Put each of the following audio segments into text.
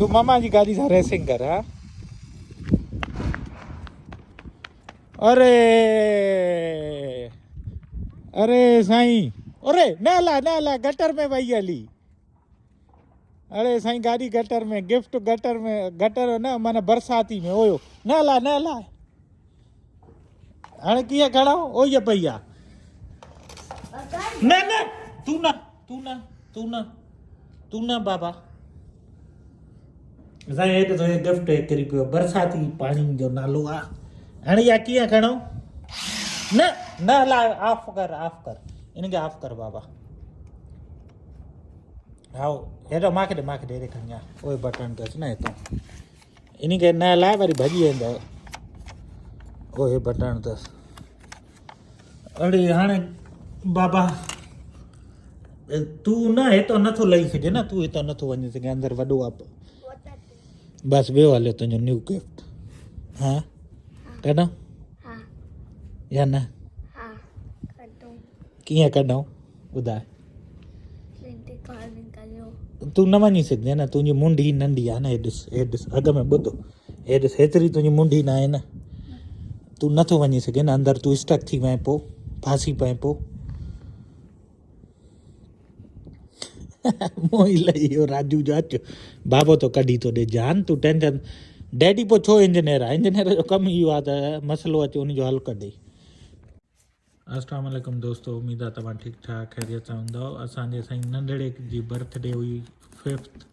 तू मामा जी गाड़ी सां रेसिंग कर हा। अरे अरे साईं, अरे न ला गटर में वही हली। अरे साईं गाड़ी गटर में, गिफ्ट गटर में, गटर न माना बरसाती में ओयो न ला हाणे कीअं खणो ओ ये पई आहे। न न तू न तू न तू न तू न बाबा साईं हेठि तो गिफ्ट किरी पियो बरसाती पाणी जो नालो आहे। हाणे इहा कीअं खणो न न ला ऑफ कर इनखे ऑफ कर बाबा। हाँ हेॾो मांखे ॾे हेॾे खणी आ उहे बटन अथसि न हितां इनखे न लाइ वरी भॼी वेंदव। उहे बटन अथसि। अड़े हाणे बाबा तू न हितां नथो लही सघे न, तू हितां नथो वञी सघे अंदरि वॾो आहे बसि ॿियो हलियो तुंहिंजो न्यू गिफ्ट। हा कढूं या न कीअं कढूं ॿुधाए। तू न वञी सघंदे न, तुंहिंजी मुंडी नंढी आहे न। हे ॾिस अॻ में ॿुध, हे ॾिस हेतिरी तुंहिंजी मुंडी न आहे न, तू नथो वञी सघे न अंदरि। तू स्टक थी वञे पोइ फासी पए पोइ मोही लही वियो राजू जो अचु बाबो तो कढी थो ॾे जान। तूं टेंशन डैडी पोइ छो इंजीनियर आहे, इंजीनियर जो कमु इहो आहे त मसइलो अचे उनजो हल कढे। अस्सलाम वालेकुम दोस्तों, उम्मीद आहे तव्हां ठीकु ठाक ख़ैरियत सां हूंदव। असांजे साईं नंढड़े जी बर्थडे हुई 5th।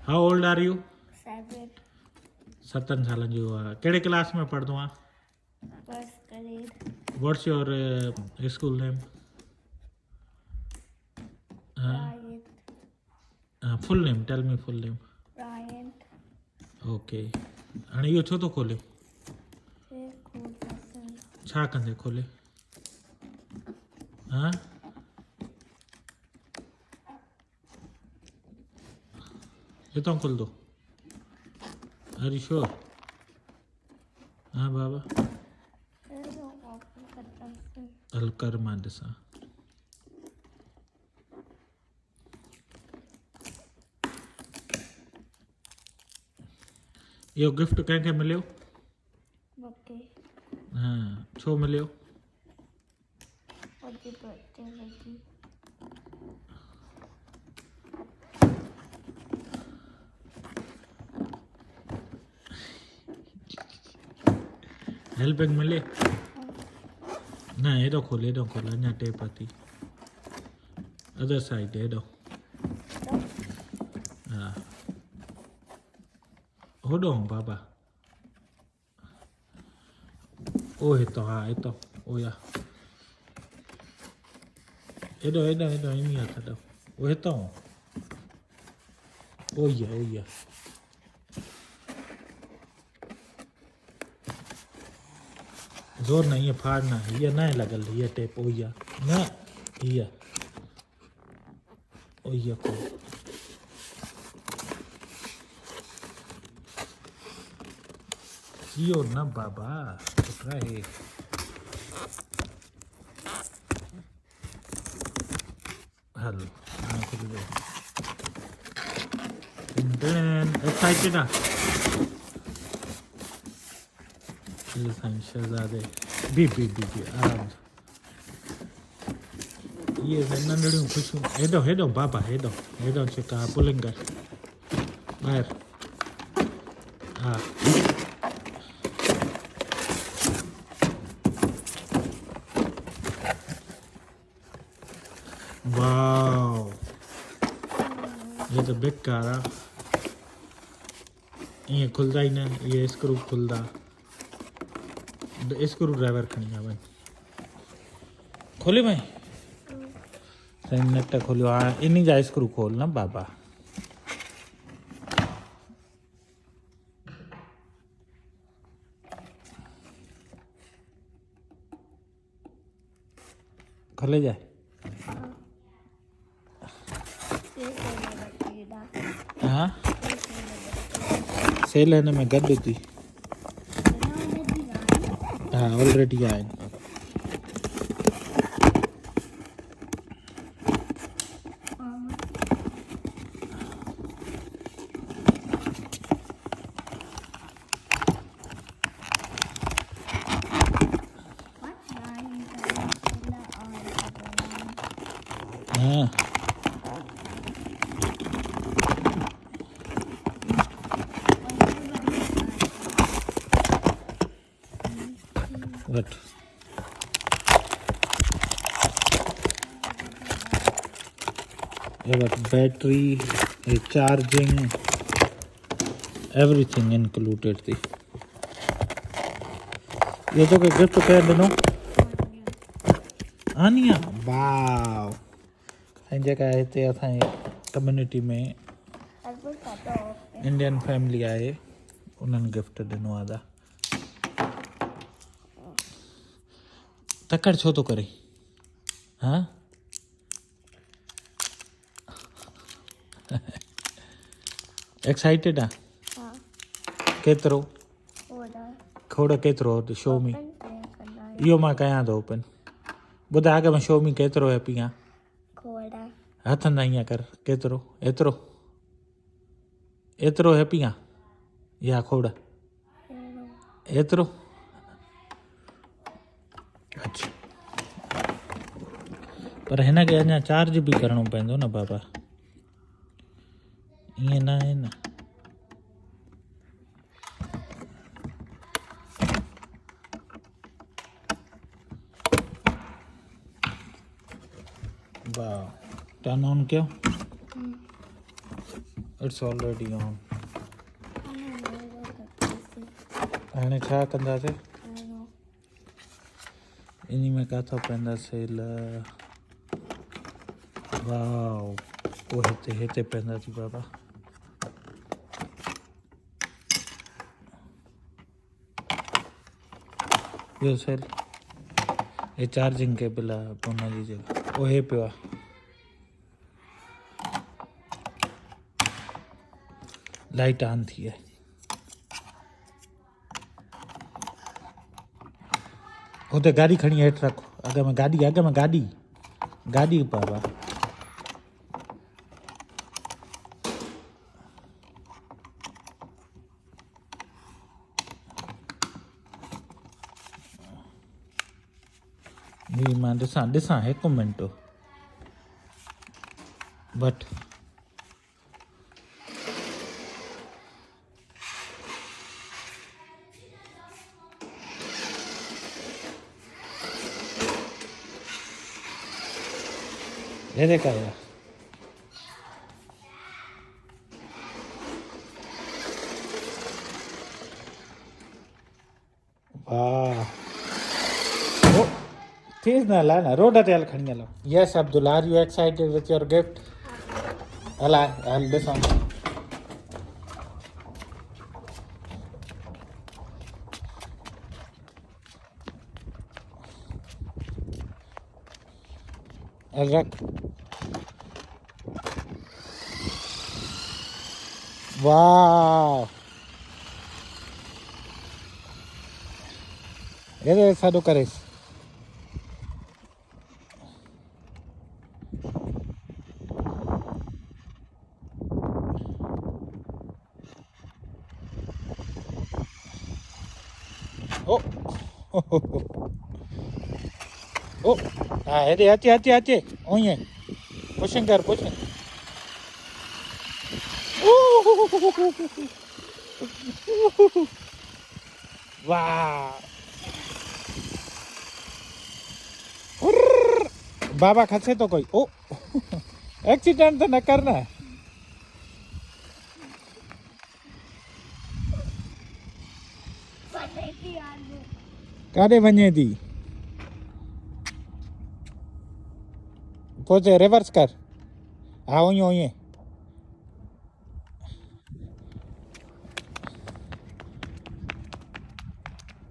How old are you? 7 सालनि जो आहे। कहिड़े क्लास में पढ़ंदो आहे? What's your school name? Full name, tell me full name. Okay हाणे इहो छो थो खोले? छा कंदे खोले? हाँ हितां खुलंदो? Are you sure? हाँ बाबा हल कर मां ॾिसां। इहो गिफ्ट कंहिंखे मिलियो? हाँ छो मिलियो? हेल्पिंग मिले न? हेॾो खोल अञा टेप थी अदर साइड हेॾो। हा होॾो बाबा ओ हितां, हा हितां ओ या हेॾो इन हथ ॾो ओ हितां ओ ई ज़ोर न, ईअं फाड़ न, हीअ न आहे लॻल, हीअ टेप ओ ई आहे न, हीअ ओ ई खोल। इहो न बाबा पुट हे हल हाणे खुली वियो। एक्साइटेड आहे साईं शहज़ादे। बी आराम सां। इहे नंढड़ियूं ख़ुशियूं हेॾो बाबा हेॾो चिका पुलिंग कर ॿाहिरि। हा वाओ ये तो बेकार आहे। ईअं खुलंदा ई न, इहे स्क्रू खुलंदा। स्क्रू ड्राइवर खणी आ वञ खोले भाई। साईं नट खोलियो। हाणे इन जा स्क्रू खोल न बाबा। खोले जाए। हाँ सेल हिन में गॾु थी। हाँ ऑलरेडी आहिनि। हाँ but battery charging everything included थी ये तो के गिफ्ट कया ॾिनो आनिया वाव ऐं जेका हिते असांजे कम्युनिटी में इंडियन फैमिली आहे उन्हनि गिफ्ट ॾिनो आहे दा तकड़ छो थो करे हाँ एक्साइटेड आहे केतिरो खोड़ केतिरो शो मी इहो मां कयां थो ओपन ॿुधाए अॻ में शो मी केतिरो हैप्पी आहे हथ न ईअं कर केतिरो एतिरो एतिरो हैप्पी आहे या खोड़ एतिरो अच्छा पर हिन खे अञा चार्ज बि करिणो पवंदो न बाबा ईअं न आहे न वाह टर्न ऑन कयो इट्स ऑलरेडी ऑन हाणे छा कंदासीं इन में किथां पवंदासीं वाह वो हिते पवंदासीं बाबा ॿियो सेल हे चार्जिंग केबल आहे पोइ हुनजी जॻह ओ हे पियो आहे लाइट ऑन थी आहे हुते गाॾी खणी हेठि रखो अॻ में गाॾी बाबा मां ॾिसां हिकु मिंट बट ये देखा यार वाह तेज ना ला ना रोड ते हल खणी hello yes Abdul are you excited with your gift हला हल ॾिसां हल रख वाह ये साडो करेस ओ ओ हाँ हेॾे अचे उहे पुशिंग कर पुशिंग वाह बाबा खसे तो कोई ओ एक्सीडेंट तो न करना काॾे वञे थी पोइ रिवर्स कर हाँ उएं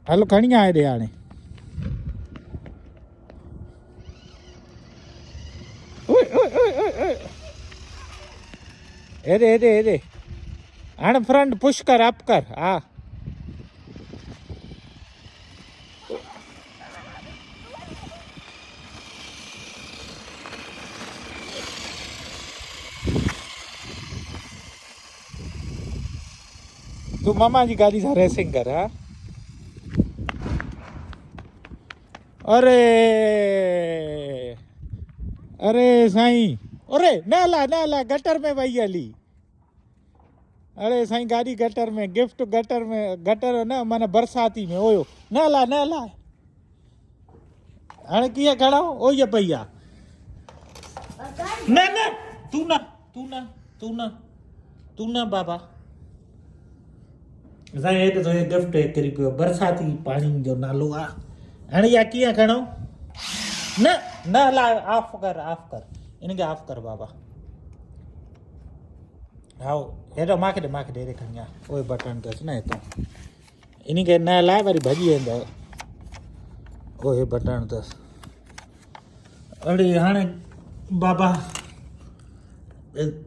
हलो खणी आ हेॾे हाणे हेॾे हाणे फ्रंट पुश कर अप कर हाँ तू मामा जी गाड़ी सां रेसिंग कर हाँ अरे अरे साईं, अरे न ला गटर में वही हली। अरे साईं गाड़ी गटर में, गिफ्ट गटर में, गटर न माना बरसाती में ओयो न ला हाणे कीअं खणो ओ ये पई आहे। न न तू न तू न तू न तू न बाबा साईं हे तो गिफ्ट किरी पियो बरसाती पानी जो नालो आहे। हाणे इहा कीअं खणो न न ला ऑफ कर इनके ऑफ कर बाबा। हाँ हेॾो मांखे ॾे हेॾे खणी आ ओए बटन अथसि न हितां इनके न लाइ वरी भॼी वेंदव। ओए बटन अथसि। अड़े हाणे बाबा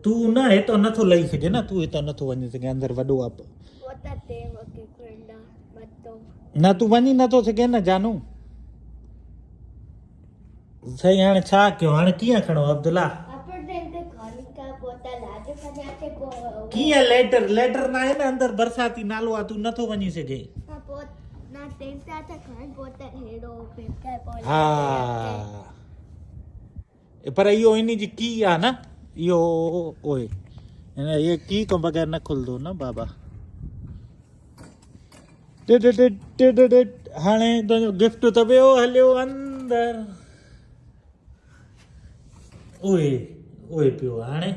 तू न हितां नथो लही सघे न, तू हितां नथो वञी सघे अंदरि वॾो आहे न, तू वञी नथो सघे न जानू। सही हाणे छा कयूं, हाणे कीअं खणो अब्दुल्ला? कीअं लेटर न आहे न अंदरि बरसाती नालो आहे, तू नथो वञी सघे। हा पर इहो इन जी की आहे न, इहो ओए ये की को बगैर न खुलंदो न बाबा। हाणे तुंहिंजो गिफ्ट त वियो हलियो अंदरि। ओए ओए पियो हाणे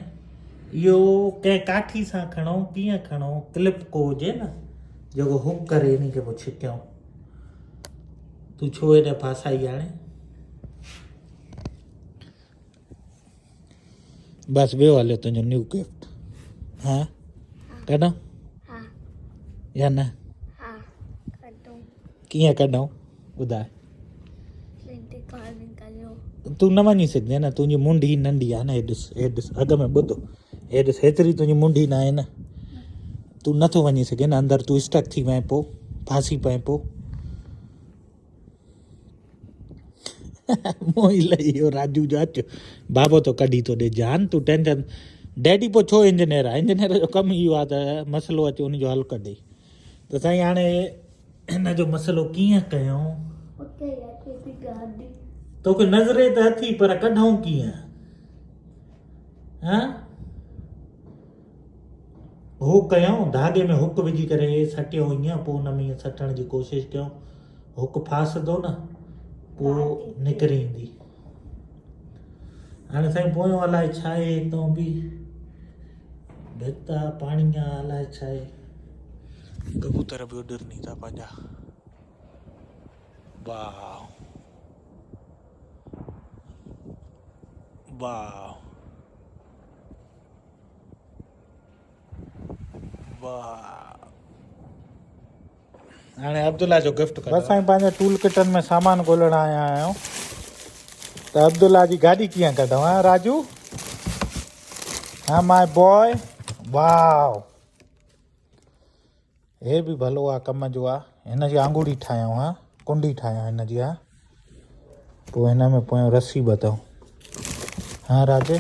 इहो कंहिं काठी सां खणो, कीअं खणो, क्लिप को हुजे न जेको हुक करे इन खे पोइ छिकियऊं। तू छो हेॾे फासाई हाणे? बस वियो हलियो तुंहिंजो न्यू गिफ्ट। हा कढूं या न? कीअं कढूं ॿुधाए? तू न वञी सघंदे न, तुंहिंजी मुंडी नंढी आहे न। हे ॾिस अॻ में ॿुधो, हे ॾिस हेतिरी तुंहिंजी मुंडी न आहे न, तू नथो वञी सघे न अंदरि। तू स्टक थी वएं पोइ फासी पए पोइ। मोही लही इहो राजू जो अचु बाबो तो कढी थो ॾे जान। तू टेंशन डैडी पोइ छो इंजीनियर आहे, इंजीनियर जो कमु इहो आहे त मसइलो अचे उनजो हल कढे। त साईं हाणे हिन जो मसइलो कीअं कयूं? तोखे नज़रे त अथी पर कढूं कीअं? हा हो कयूं धागे में हुक विझी करे सटियूं ईअं, पोइ हुन में ईअं सटण जी कोशिशि कयूं। हुक फासंदो न पोइ निकिरी ईंदी। हाणे साईं पोयों अलाए छा आहे हितां बि भित आहे पाणी आहे अलाए छा आहे। कबूतर बि उॾरनी था पंहिंजा। वाह वाह वाह। हाणे अब्दुल्ला जो गिफ्ट बसि साईं पंहिंजे टूल किटन में सामान ॻोल्हण आया आहियूं। त अब्दुल्ला जी गाॾी कीअं कढूं? हा राजू, हा माय बॉय। वाह हे बि भलो आहे, कम जो आहे। हिन जी आंगूड़ी ठाहियूं, हा कुंडी ठाहियूं हिन जी। हा पोइ हिन में पोइ रसी ॿधूं। हाँ राजे,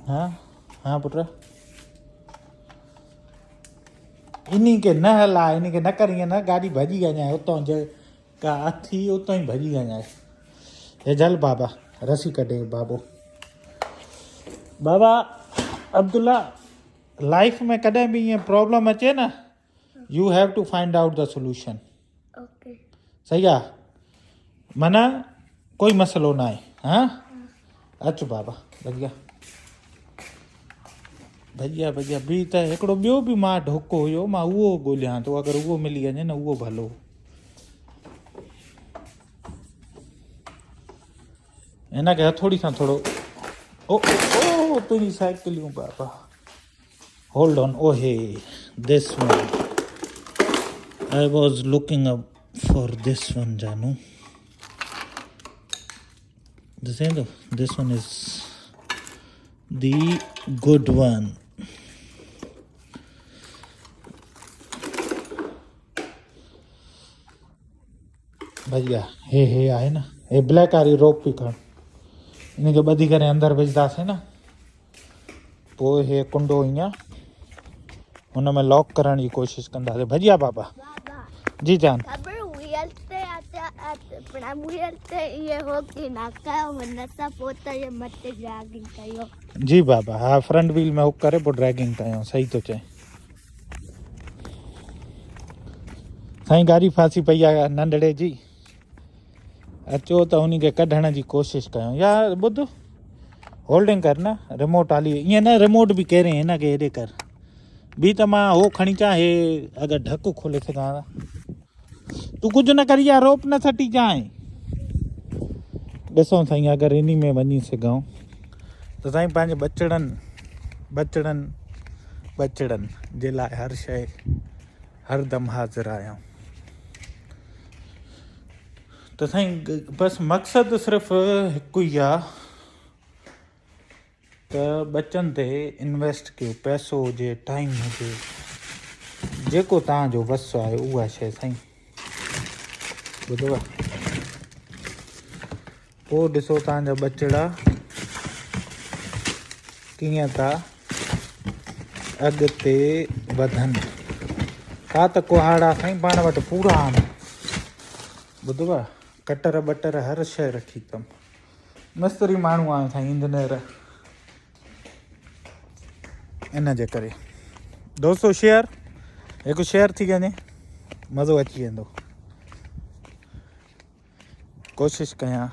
हाँ हाँ पुट इन्हीं के न हला, इन्हीं के न करिए न, गाड़ी भजी वञे उतों जे का अथी उतों ही भजी वञे। हे जल बाबा रसी कढे बाबो। बाबा अब्दुल्ला लाइफ में कॾहिं भी ये प्रॉब्लम अचे न, you have to find out the solution. Okay सही आहे माना कोई मसलो ना है। हाँ अच बाबा भैया भैया भैया बि त हिकिड़ो ॿियो बि मां ढोको हुयो, मां उहो ॻोल्हियां थो। अगरि उहो मिली वञे न उहो भलो। हिन खे हथोड़ी सां थोरो ओ ओ तुंहिंजी साइकिलियूं बाबा। Hold on. Oh hey this one I was looking up for this one जानू। This one is the good one. भैया हे आहे न, हे ब्लैक वारी रोप पई खण, इनखे ॿधी करे अंदरि विझंदासीं न, पोइ हे कुंडो ईअं हुन में लॉक करण जी कोशिशि कंदासीं। भैया बाबा जी जान पण मुझे ये हो कि ना कयो मन सा पोता ये मत ड्रैगिंग कयो जी बाबा हाँ फ्रंट व्हील में हुक करे पोइ ड्रैगिंग कयूं सही थो चए साईं गाॾी फासी पई आहे नंढड़े जी अचो त उन खे कढण जी कोशिशि कयूं यार ॿुध होल्डिंग कर न रिमोट हाली ईअं न रिमोट बि केरे हिन खे हेॾे कर ॿी त मां हो खणी अचां हे अगरि ढकु खोले सघां तूं कुझु न करी यार रोप न सटी जाए ॾिसूं साईं अगरि इन में वञी सघूं त साईं पंहिंजे बचड़नि जे लाइ हर शइ हरदम हाज़िर आहियूं त साईं बसि मक़सदु सिर्फ़ु हिकु ई आहे त बचनि ते इन्वेस्ट कयो पैसो हुजे टाइम हुजे जेको तव्हांजो वस आहे उहा शइ साईं ॿुधव पोइ ॾिसो तव्हांजा बचड़ा कीअं था अॻिते वधनि का त कुहाड़ा साईं पाण वटि पूरा आहिनि ॿुधव कटर बटर हर शइ रखी अथमि मिस्त्री माण्हू आहियूं साईं इंजीनियर इन जे करे दोस्तो शेयर हिकु शेयर थी वञे मज़ो अची वेंदो कोशिशि कयां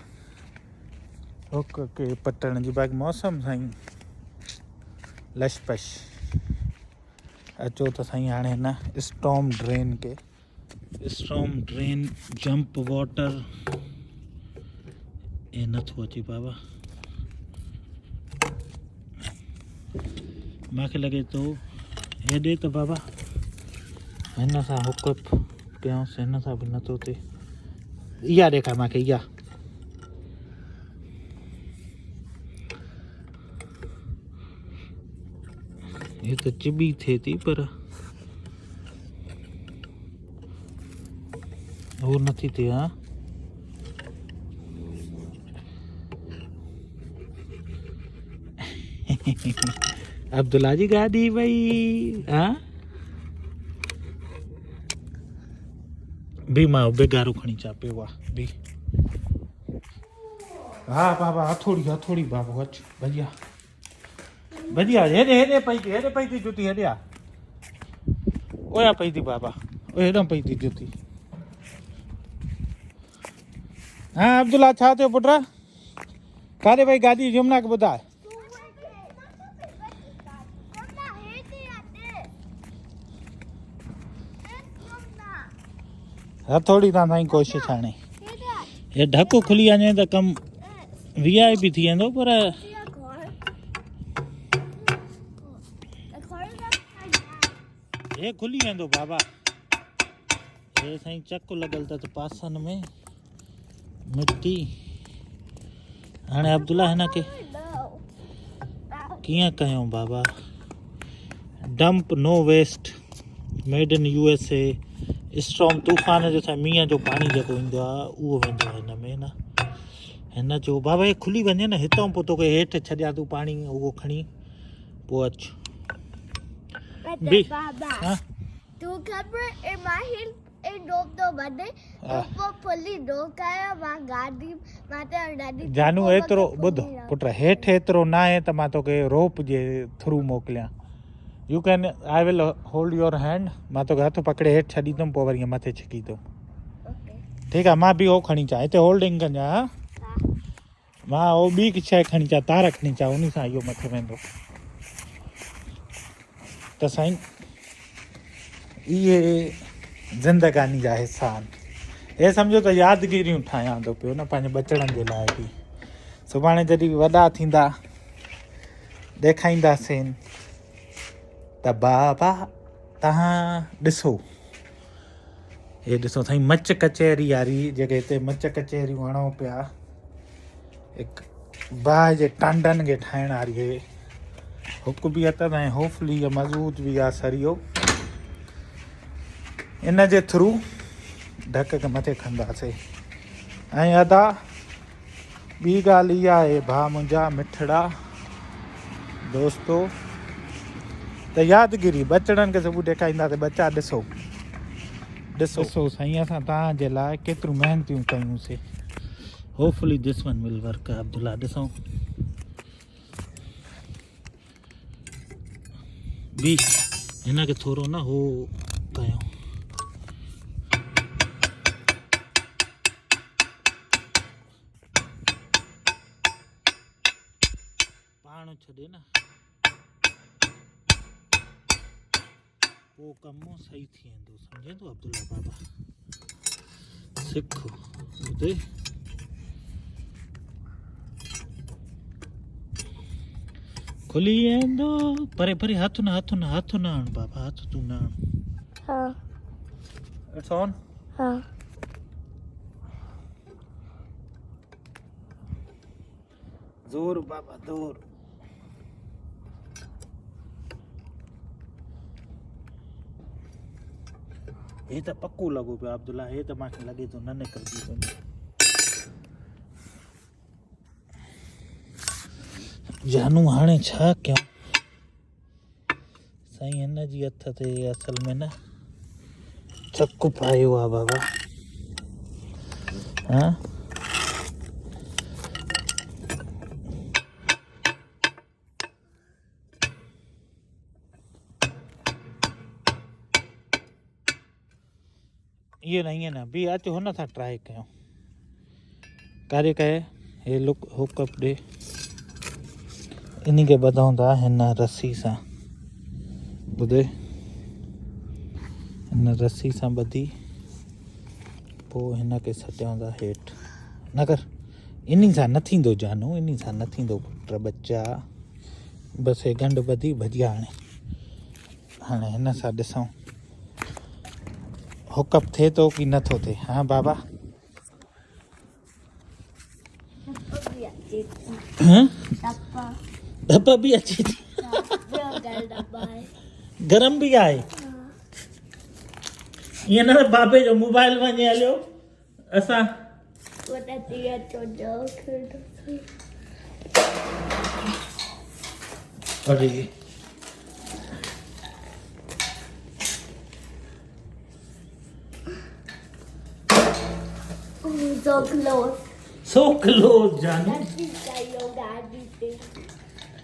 हुक के पटण जी बाक़ी मौसम साईं लशपश अचो त साईं हाणे हिन स्टॉर्म ड्रेन जंप वाटर ए नथो अचे बाबा मूंखे लॻे थो हेॾे त बाबा हिन सां हुकअप कयूंसि हिन सां बि नथो थिए इहा ॾेखार मूंखे इहा हे त चिॿी थिए थी पर हो नथी थिए हा अब्दुल्ला जी गाॾी भई हा बि मां बेगारो खणी अचां पियो आहे बि हा बाबा हथोड़ी बाबा अच बढ़िया हेॾे पई थी जुती हेॾे आ ओया पई थी बाबा ओ हेॾां पई थी जुती हाँ अब्दुल्ला छा थियो पुट काॾे भई गाॾी जुमना खे ॿुधाए हथोड़ी तां साईं कोशिशि हाणे हे ढकु खुली वञे त कमु VIP थी वेंदो पर हे खुली वेंदो बाबा हे साईं चक लॻल त पासनि में मिट्टी हाणे अब्दुल्ला हिन खे कीअं कयूं बाबा dump no waste made in USA storm तूफ़ान जो साईं मींहं जो पाणी जेको ईंदो आहे उहो वेंदो आहे हिन में न हिन जो बाबा हे खुली वञे न हितां पोइ तोखे हेठि छॾिया तूं पाणी उहो खणी पोइ अचु हाँ तू खबर ए माहिल ए डोप तो बने ऊपर पुली डोकाया मां गाड़ी माते डाडी जानू एतिरो ॿुध पुट हेठि एतिरो न आहे त मां तोखे रोप जे थ्रू मोकिलियां you can I will hold your hand मां तोखे हथ पकड़े हेठि छॾींदुमि पोइ वरी मथे छिकींदुमि ठीकु आहे मां बि उहो खणी अचां हिते होल्डिंग कजां मां उहो ॿी शइ खणी अचां तार खणी अचां उन सां इहो मथे वेंदो त साईं इहे ज़िंदगानी जा हिसा आहिनि हे सम्झो त यादगिरियूं ठाहियां थो पियो न पंहिंजे बचड़नि जे लाइ बि सुभाणे जॾहिं वॾा थींदा ॾेखारींदासीं त बाबा तव्हां ॾिसो हे ॾिसो साईं मच कचहरी वारी जेके हिते मच कचहरियूं हणूं पिया हिकु बाहि जे टांडनि खे ठाहिण वारी हे हुक बि अथनि ऐं होपफुली इहा मज़बूत बि आहे सरियो इन जे थ्रू ढक खे मथे खणंदासीं ऐं अदा ॿी ॻाल्हि इहा आहे भाउ मुंहिंजा मिठड़ा दोस्तो त यादगिरी बचड़नि खे सुबुह ॾेखारींदासीं बचा ॾिसो ॾिसो साईं असां तव्हांजे लाइ केतिरियूं महिनतियूं कयूंसीं hopefully this one will work Abdullah ॾिसूं बी हिनखे थोरो न हो कयूं पाण छॾे न पोइ कमु सही थी वेंदो सम्झे थो अब्दुल्ला बाबा सिख ॿुधे खुली वेंदो परे परे हथ न आण बाबा हथ तूं न आण हाँ इट्स ऑन हाँ ज़ोर बाबा ज़ोर हे त पक्को लॻो पियो अब्दुल्ला हे त मूंखे लॻे थो न निकिरंदी तुंहिंजी जानू हाणे छा कयूं साईं हिन जी हथ ते असल में न चकु पायो आहे बाबा हाँ ये न बी अच हुन सां ट्राई कयूं करे कहे हे लुक हुकअप ॾे इन खे ॿधूं था हिन रस्सी सां ॿुधे हिन रस्सी सां ॿधी पोइ हिन खे सटियूं था हेठि न कर इन सां न थींदो जानू इन सां न थींदो पुट बच्चा बसि हे गंढ ॿधी भॼिया हाणे हिन सां ॾिसूं हुकअप थिए थो की नथो थिए हाँ बाबा डब्बा भी अचे थी गरम भी आहे ईअं न बाबे जो मोबाइल वञे हलियो असां अरे so close जानू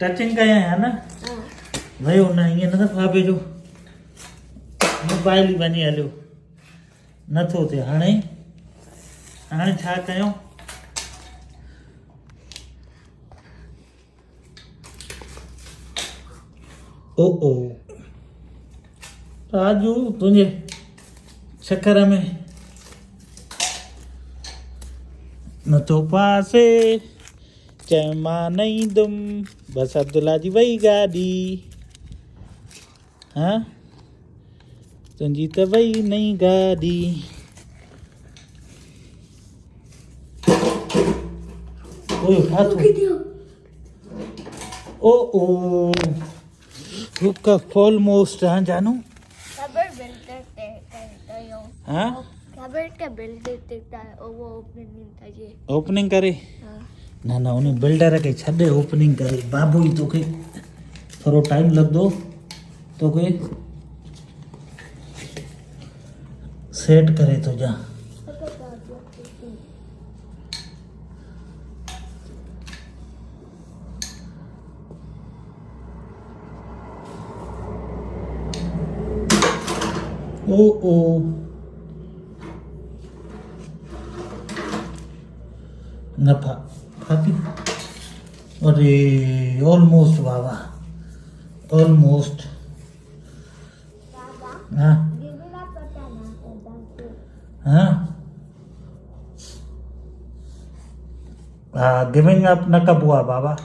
टचिंग कया है ना वयो न ईअं न बाबे जो मोबाइल ई वञी हलियो नथो थिए हाणे छा कयूं ओ राजू तुंहिंजे चक्कर में न तो पासे चए मां न ईंदुमि बसि अब्दुल्ला जी वई गाॾी हाँ तुंहिंजी त वई नई गाॾी ओ हुक ऑलमोस्ट हाँ जानू हाँ ओपनिंग करे न उन बिल्डर खे छॾे ओपनिंग करे बाबू ई तोखे थोरो टाइम लॻंदो तोखे सेट करे थो जा ओ न फाती अरे ऑलमोस्ट बाबा ऑलमोस्ट हाँ हाँ गिविंग अप न कबो आहे बाबा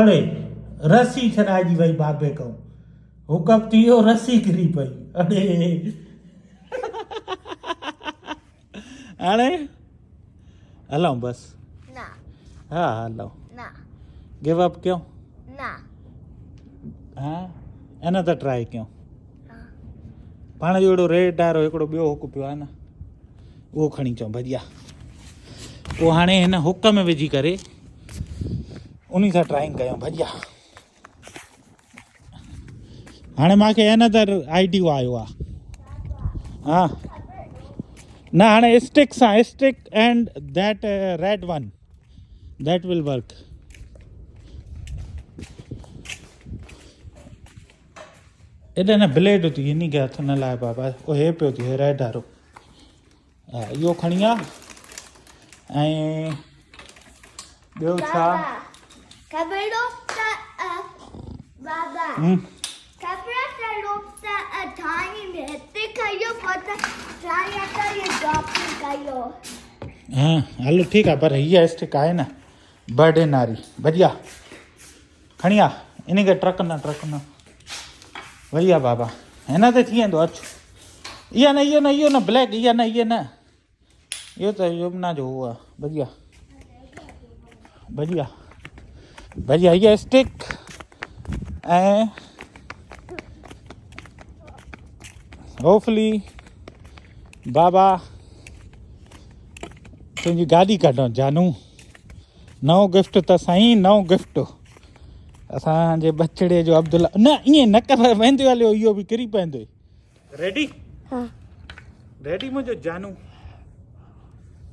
अरे रस्सी छॾाइजी वई बाबे खां हुकअप थी वियो रस्सी किरी पई अरे हाणे हलूं बसि हा हलूं गिव अप कयूं हाँ अञा त ट्राई कयूं पाण जो अहिड़ो रेड वारो हिकिड़ो ॿियो हुक पियो आहे न उहो खणी अचूं भॼिया उहो हाणे हिन हुक में विझी करे उन सां ट्राइंग कयूं भॼिया हाणे मूंखे अनदर आइडियो आयो आहे हा न हाणे स्टिक सां stick and that red one that will work एॾे न ब्लेड थी इन खे हथ न लाइ बाबा उहो हे पियो थी हे रेड वारो हा इहो खणी आ ऐं ॿियो छा ख़बर बाबा ख़बर ठाही में हिते कयो पोइ ठाही त ये ड्रॉप कयो हाँ हलो ठीकु आहे पर हीअ स्टिक आहे न बर्डन वारी बढ़िया खणी आ इन खे ट्रक न बढ़िया बाबा हिन ते थी वेंदो अचु इहो न ब्लैक इहा न इहो त यमुना जो उहो आहे बढ़िया हीअ स्टिक ऐं होपफुली बाबा तुंहिंजी गाॾी कढो जानू नओं गिफ्ट त साईं नओं गिफ्ट असांजे बछड़े जो अब्दुल्ला न ईअं न कर वेंदो हलियो इहो बि किरी पवंदो रेडी हाँ रेडी मुंहिंजो जानू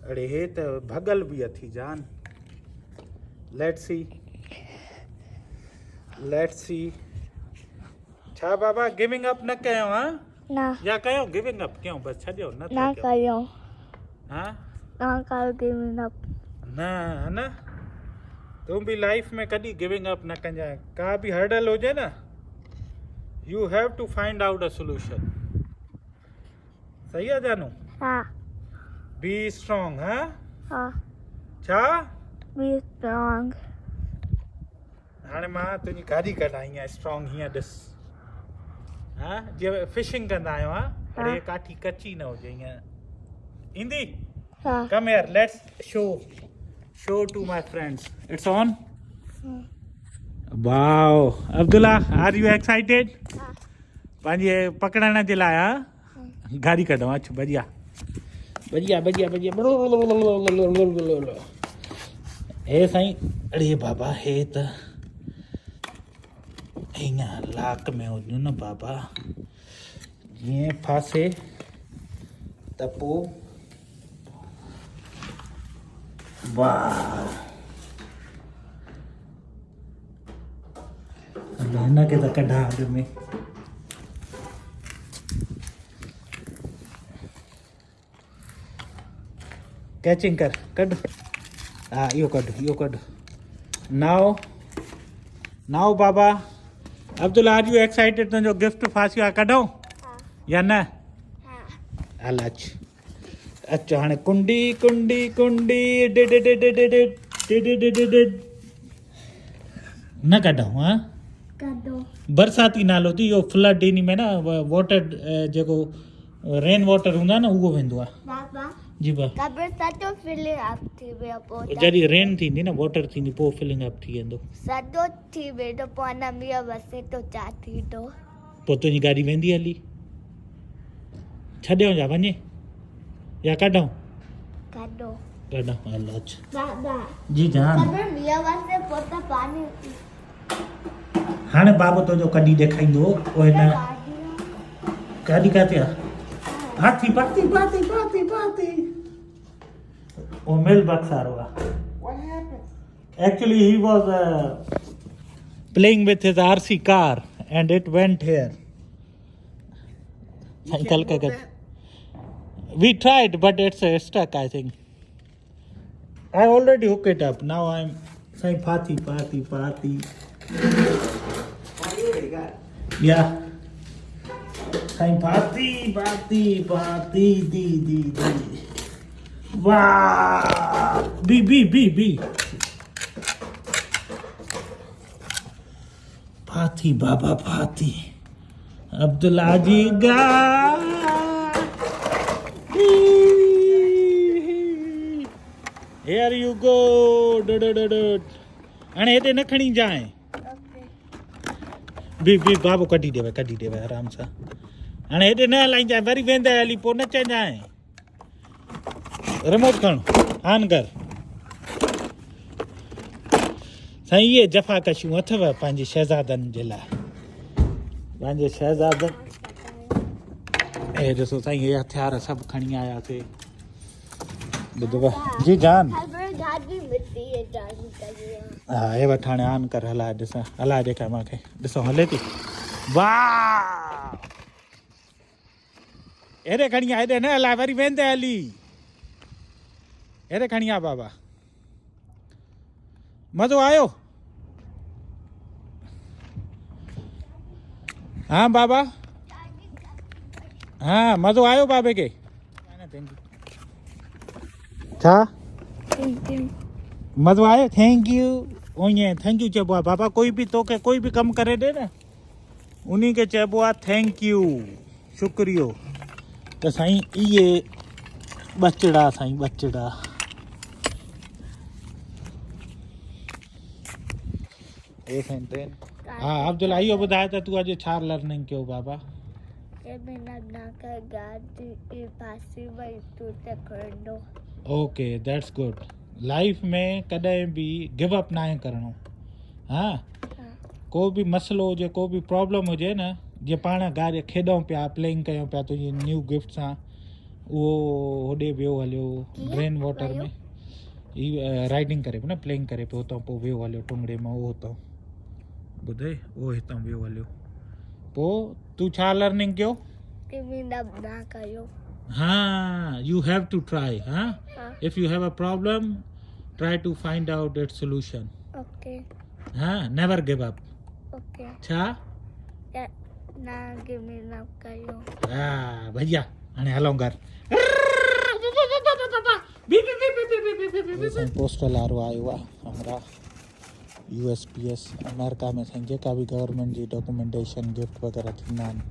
अड़े हे त भॻल बि अथी जान लेट्स सी छा बाबा गिविंग अप न कयो हा ना या कयो गिविंग अप कयो बस छॾियो न ना कयो हा ना कयो गिविंग अप न तूं बि लाइफ में कॾहिं गिविंग अप न कजांइ का बि हर्डल हुजे न you have to find out a solution सही आहे जानू हाँ बी स्ट्रॉन्ग हा हाँ छा बी स्ट्रॉन्ग हाणे मां तुंहिंजी गाॾी कढाई आहे स्ट्रॉन्ग हीअं ॾिस हा जीअं फिशिंग कंदा आहियूं हा अड़े काठी कची न हुजे ईअं ईंदी हाँ come here let's show to my friends it's on wow Abdullah are you excited हाँ पंहिंजे पकड़ण जे लाइ हा गाॾी कढो अचु बढ़िया हे साईं अड़े बाबा हे त हीअं लाक में हुजूं न बाबा जीअं फासे त पोइ वाह हिनखे त कढा अॻ में कैचिंग कर कढ हा इहो कढ नाउ बाबा अब्दुल्ला आर यू एक्साइटेड तुंहिंजो गिफ्ट फासियो आहे कढूं या न हाँ हल अच हाणे कुंडी न कढूं हा कदो बरसाती नालो थी इहो फ्लड इन में न वाटर जेको रेन वाटर हूंदो आहे न उहो वेंदो आहे बाबा जी बा ख़बर सॼो फिलिंग अप थी वियो पोइ जॾहिं रेन थींदी न वाटर थींदी पोइ फिलिंग अप थी वेंदो सॼो थी वेंदो पोइ अन में वसे तो छा थींदो पोइ तुंहिंजी गाॾी वेंदी हली छॾियो जा वञे या कढूं कदो हल अच बाबा जी जान ख़बर में वसे पोइ त पानी हाणे बाबो तुंहिंजो कढी ॾेखारींदो पोइ हिन गाॾी किथे आहे हाथी पाती ओ मिल बक्सारो आहे What happened? actually he was playing with his RC car and it went here we tried but it's stuck I think I already hooked it up now I'm saying party yeah saying party di wow b party baba party Abdullah ji ga here you go हाणे हेॾे न खणी जाए B बाबू कढी ॾेवे आराम सां हाणे हेॾे न हलाईंजांइ worry वेंदे हली पोइ न चइजांइ रिमोट खण ऑन कर साईं इहे जफ़ाकशियूं अथव पंहिंजे शहज़ादनि जे लाइ पंहिंजे शहज़ादनि ॾिसो साईं हे हथियार सभु खणी आयासीं ॿुधव जी जान ख़बर गाॾी मिटी है जान करियो हा हे वठि हाणे ऑन कर हलाए ॾिसां हलाए ॾेखार मूंखे ॾिसो हले थी वाह हेॾे खणी आ हेॾे न हलाए वरी वेंदे हली हेॾे खणी आ बाबा मज़ो आयो हाँ बाबा हाँ मज़ो आयो बाबे खे छा मज़ो आयो थैंक यू ईअं थैंक यू चइबो आहे बाबा कोई बि तोखे कोई बि कमु करे ॾे न उन्ही खे चइबो आहे थैंक यू शुक्रियो त साईं इहे ॿचिड़ा साईं ॿचिड़ा ए साईं ट्रेन हा अब्दुल इहो ॿुधाए त तूं अॼु छा लर्निंग कयो बाबा ये बिना ना कर गाड़ी के पास में तू तक कर दो ओके दैट्स गुड लाइफ में कॾहिं बि गिव अप ना आहे करिणो हा को बि मसइलो हुजे को बि प्रॉब्लम हुजे न जीअं पाण गाॾी खेॾूं पिया प्लेइंग कयूं पिया तुंहिंजी न्यू गिफ्ट सां उहो होॾे वियो हलियो ड्रेन वाटर में ही राइडिंग करे पियो न प्लेइंग करे पियो हुतां पोइ वियो हलियो टुंगड़े मां उहो हुतां ॿुधे उहो हितां वियो हलियो पोइ तूं छा लर्निंग कयो कि बिना ना कयो हाँ you have to try हाँ हाँ if you have a problem try to find out its solution okay हाँ never give up ओके छा ना कि बिना कयो हाँ भैया हाणे हलूं घर पोस्टल वारो आयो आहे हमारा USPS अमेरिका में साईं जेका बि गवर्नमेंट जी डॉक्यूमेंटेशन गिफ्ट वग़ैरह थींदा आहिनि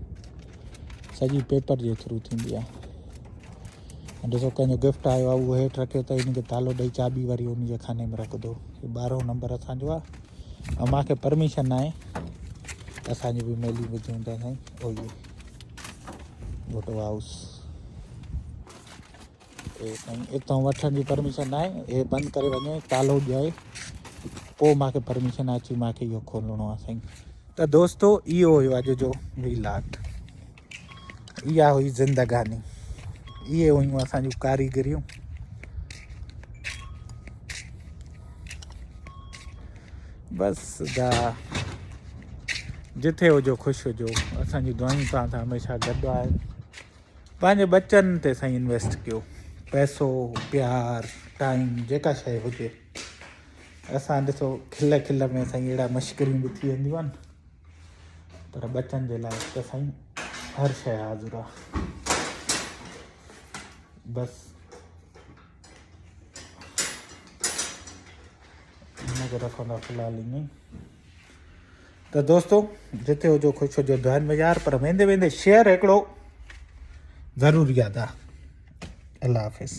सॼी पेपर जे थ्रू थींदी आहे ॾिसो कंहिंजो गिफ्ट आयो आहे उहो हेठि रखियो त हिनखे तालो ॾेई चाबी वरी उन जे खाने में रखंदो 12 नंबर असांजो आहे ऐं मूंखे परमिशन आहे असांजी बि मेली विझूं था साईं ओही वोटो हाउस ए साईं हितां वठण जी परमिशन आहे हे बंदि करे वञे तालो ॾिए पोइ मूंखे परमिशन अची मूंखे इहो खोलणो आहे साईं त दोस्तो इहो हुयो अॼु जो वीलाट इहा हुई ज़िंदगानी इहे हुयूं असांजूं कारीगरियूं बसि जा जिथे हुजो ख़ुशि हुजो असांजी दुआयूं तव्हां सां हमेशह गॾु आहिनि पंहिंजे बच्चनि ते साईं इन्वेस्ट कयो पैसो प्यार टाइम जेका शइ हुजे असां ॾिसो खिल खिल में साईं अहिड़ा मश्करियूं बि थी वेंदियूं आहिनि पर बच्चनि जे लाइ त साईं हर शइ हाज़ुरु आहे बसि हिनखे रखंदा फ़िलहालु ईअं ई त दोस्तो जिथे हुजो ख़ुशि हुजो दुआनि में यार पर वेंदे वेंदे शेयर हिकिड़ो ज़रूरु यादि आहे अल्लाह हाफ़िज़